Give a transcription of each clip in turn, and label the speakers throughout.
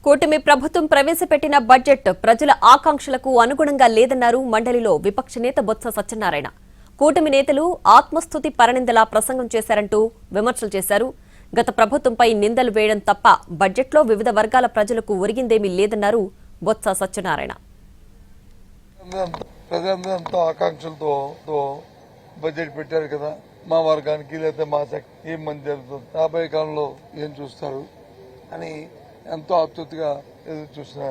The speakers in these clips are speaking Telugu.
Speaker 1: కూటమి ప్రభుత్వం ప్రవేశపెట్టిన బడ్జెట్ ప్రజల ఆకాంక్షలకు అనుగుణంగా లేదన్నారు మండలిలో విపక్ష నేత బొత్స సత్యనారాయణ. కూటమి నేతలు ఆత్మస్తుతి పరనిందలా ప్రసంగం చేశారంటూ విమర్శలు చేశారు. గత ప్రభుత్వంపై నిందలు వేయడం తప్ప బడ్జెట్లో వివిధ వర్గాల ప్రజలకు ఒరిగిందేమీ లేదన్నారు బొత్స సత్యనారాయణ.
Speaker 2: ప్రజలందరూ ఆకాంక్షలతో బడ్జెట్ పెట్టారు కదా, మా వర్గానికి లేదా మా ఏం మంది జరుగుతుంది, రాబోయే కాలంలో ఏం చూస్తారు అని ఎంతో ఆతృతగా ఎదురు చూసిన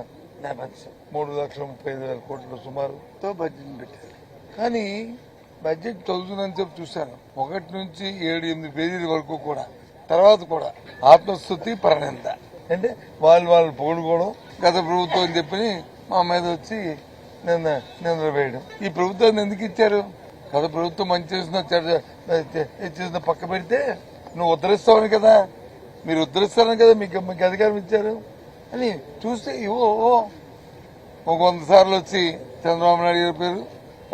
Speaker 2: నేపథ్యం 3,35,000 కోట్ల సుమారుతో బడ్జెట్ పెట్టారు. కానీ బడ్జెట్ చదువుతుందని చెప్పి చూశాను, 1 నుంచి 7-8 పేజీల వరకు కూడా. తర్వాత కూడా ఆత్మస్తుతి పరనింద అంటే వాళ్ళు పొగుడుకోవడం, గత ప్రభుత్వం అని చెప్పి మా మీద వచ్చి నిందలు వేయడం. ఈ ప్రభుత్వాన్ని ఎందుకు ఇచ్చారు? గత ప్రభుత్వం మంచి చేసిన పక్క పెడితే నువ్వు ఉద్ధరిస్తావని కదా, మీరు ఉద్ధరిస్తారని కదా మీకు అధికారం ఇచ్చారు అని చూస్తే ఒక 100 సార్లు వచ్చి చంద్రబాబు నాయుడు గారి పేరు,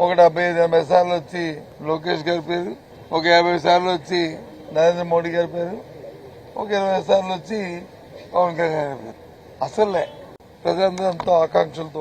Speaker 2: ఒక 75-80 సార్లు వచ్చి లోకేష్ గారి పేరు, ఒక 50 సార్లు వచ్చి నరేంద్ర మోడీ గారి పేరు, ఒక 20 సార్లు వచ్చి పవన్ కళ్యాణ్ గారి పేరు. అసలే ప్రజలందరూ ఎంతో ఆకాంక్షలతో